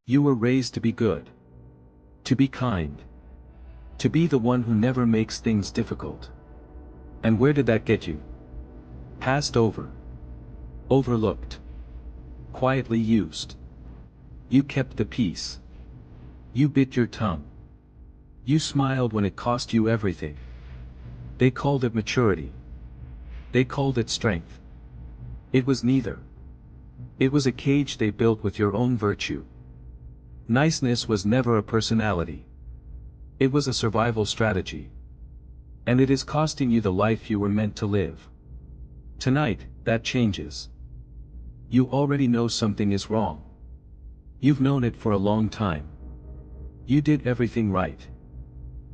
You were raised to be good. To be kind. To be the one who never makes things difficult. And where did that get you? Passed over. Overlooked. Quietly used. You kept the peace. You bit your tongue. You smiled when it cost you everything. They called it maturity. They called it strength. It was neither. It was a cage they built with your own virtue. Niceness was never a personality. It was a survival strategy. And it is costing you the life you were meant to live. Tonight, that changes. You already know something is wrong. You've known it for a long time. You did everything right.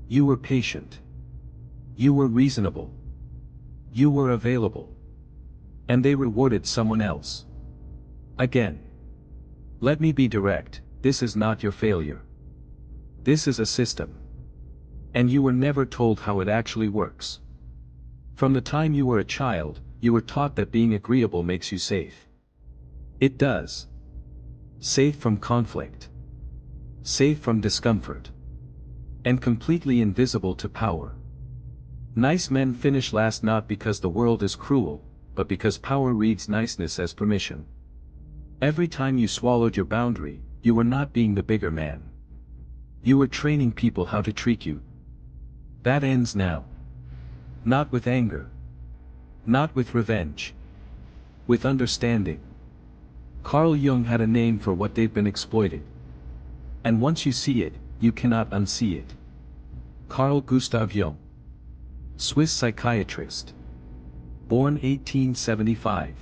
You were patient. You were reasonable. You were available. And they rewarded someone else. Again. Let me be direct, this is not your failure. This is a system. And you were never told how it actually works. From the time you were a child, you were taught that being agreeable makes you safe. It does. Safe from conflict. Safe from discomfort. And completely invisible to power. Nice men finish last not because the world is cruel, but because power reads niceness as permission. Every time you swallowed your boundary, you were not being the bigger man. You were training people how to treat you. That ends now. Not with anger. Not with revenge. With understanding. Carl Jung had a name for what they've been exploited. And once you see it, you cannot unsee it. Carl Gustav Jung. Swiss psychiatrist. Born 1875.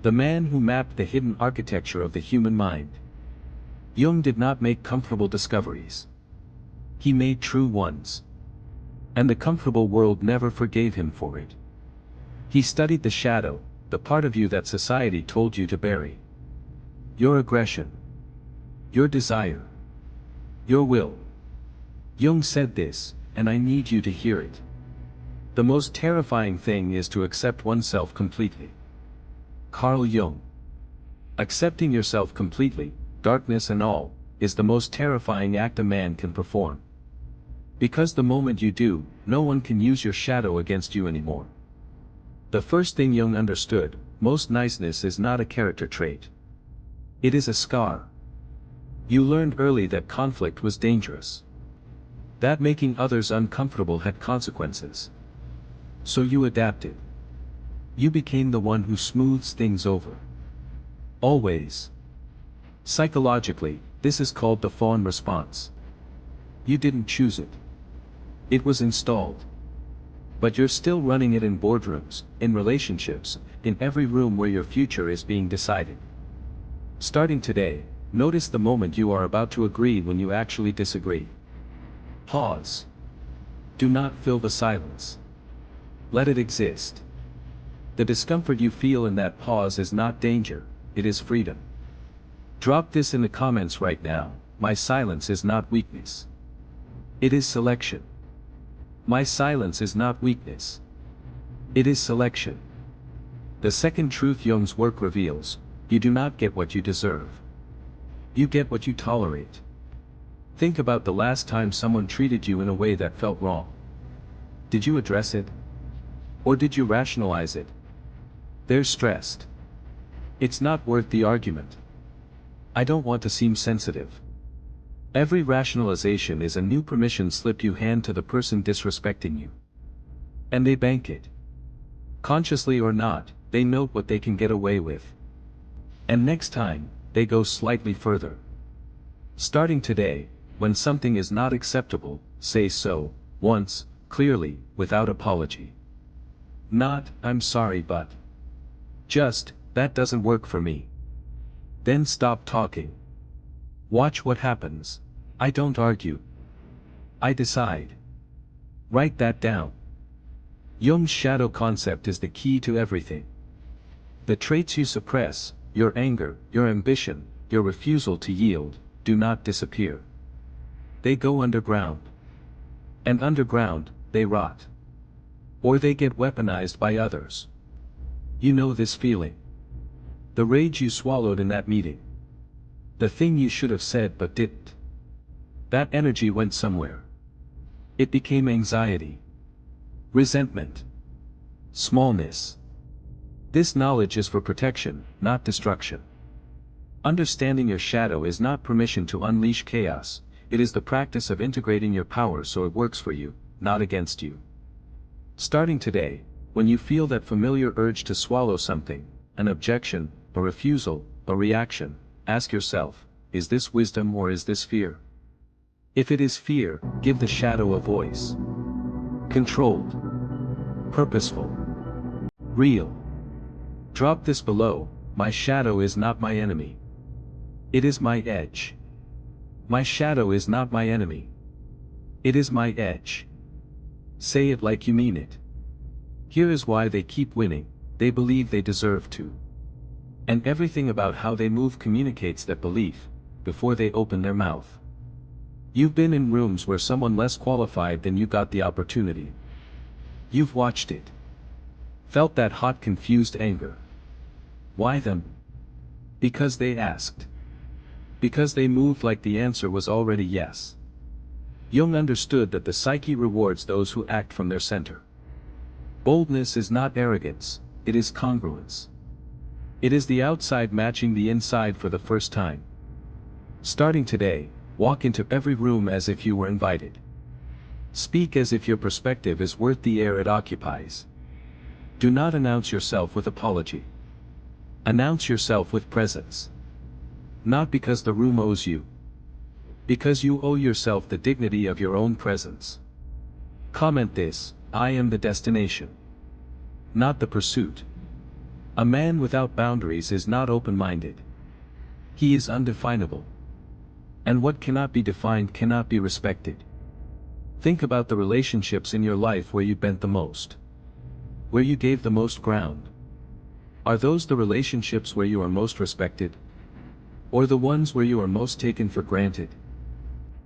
The man who mapped the hidden architecture of the human mind. Jung did not make comfortable discoveries. He made true ones. And the comfortable world never forgave him for it. He studied the shadow, the part of you that society told you to bury. Your aggression. Your desire. Your will. Jung said this, and I need you to hear it. The most terrifying thing is to accept oneself completely. Carl Jung. Accepting yourself completely, darkness and all, is the most terrifying act a man can perform. Because the moment you do, no one can use your shadow against you anymore. The first thing Jung understood, most niceness is not a character trait. It is a scar. You learned early that conflict was dangerous. That making others uncomfortable had consequences. So you adapted. You became the one who smooths things over. Always. Psychologically, this is called the fawn response. You didn't choose it. It was installed. But you're still running it in boardrooms, in relationships, in every room where your future is being decided. Starting today, notice the moment you are about to agree when you actually disagree. Pause. Do not fill the silence. Let it exist. The discomfort you feel in that pause is not danger, it is freedom. Drop this in the comments right now, my silence is not weakness. It is selection. My silence is not weakness. It is selection. The second truth Jung's work reveals, you do not get what you deserve. You get what you tolerate. Think about the last time someone treated you in a way that felt wrong. Did you address it? Or did you rationalize it? They're stressed. It's not worth the argument. I don't want to seem sensitive. Every rationalization is a new permission slip you hand to the person disrespecting you. And they bank it. Consciously or not, they note what they can get away with. And next time, they go slightly further. Starting today, when something is not acceptable, say so, once, clearly, without apology. Not, I'm sorry but. Just, that doesn't work for me. Then stop talking. Watch what happens. I don't argue. I decide. Write that down. Jung's shadow concept is the key to everything. The traits you suppress, your anger, your ambition, your refusal to yield, do not disappear. They go underground. And underground, they rot. Or they get weaponized by others. You know this feeling. The rage you swallowed in that meeting. The thing you should have said but didn't. That energy went somewhere. It became anxiety. Resentment. Smallness. This knowledge is for protection, not destruction. Understanding your shadow is not permission to unleash chaos, it is the practice of integrating your power so it works for you, not against you. Starting today, when you feel that familiar urge to swallow something, an objection, a refusal, a reaction, ask yourself, is this wisdom or is this fear? If it is fear, give the shadow a voice. Controlled. Purposeful. Real. Drop this below, my shadow is not my enemy. It is my edge. My shadow is not my enemy. It is my edge. Say it like you mean it. Here is why they keep winning, they believe they deserve to. And everything about how they move communicates that belief, before they open their mouth. You've been in rooms where someone less qualified than you got the opportunity. You've watched it. Felt that hot confused anger. Why them? Because they asked. Because they moved like the answer was already yes. Jung understood that the psyche rewards those who act from their center. Boldness is not arrogance, it is congruence. It is the outside matching the inside for the first time. Starting today, walk into every room as if you were invited. Speak as if your perspective is worth the air it occupies. Do not announce yourself with apology. Announce yourself with presence. Not because the room owes you. Because you owe yourself the dignity of your own presence. Comment this, I am the destination. Not the pursuit. A man without boundaries is not open-minded. He is undefinable. And what cannot be defined cannot be respected. Think about the relationships in your life where you bent the most. Where you gave the most ground. Are those the relationships where you are most respected? Or the ones where you are most taken for granted?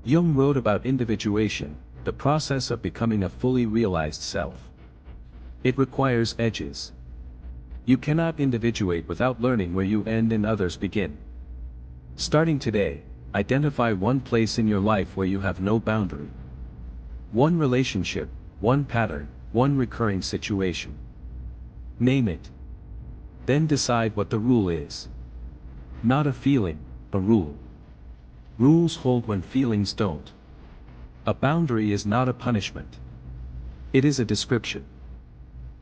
Jung wrote about individuation, the process of becoming a fully realized self. It requires edges. You cannot individuate without learning where you end and others begin. Starting today, identify one place in your life where you have no boundary. One relationship, one pattern, one recurring situation. Name it. Then decide what the rule is. Not a feeling, a rule. Rules hold when feelings don't. A boundary is not a punishment. It is a description.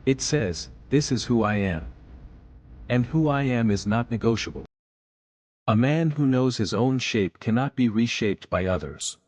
It says, this is who I am. And who I am is not negotiable. A man who knows his own shape cannot be reshaped by others.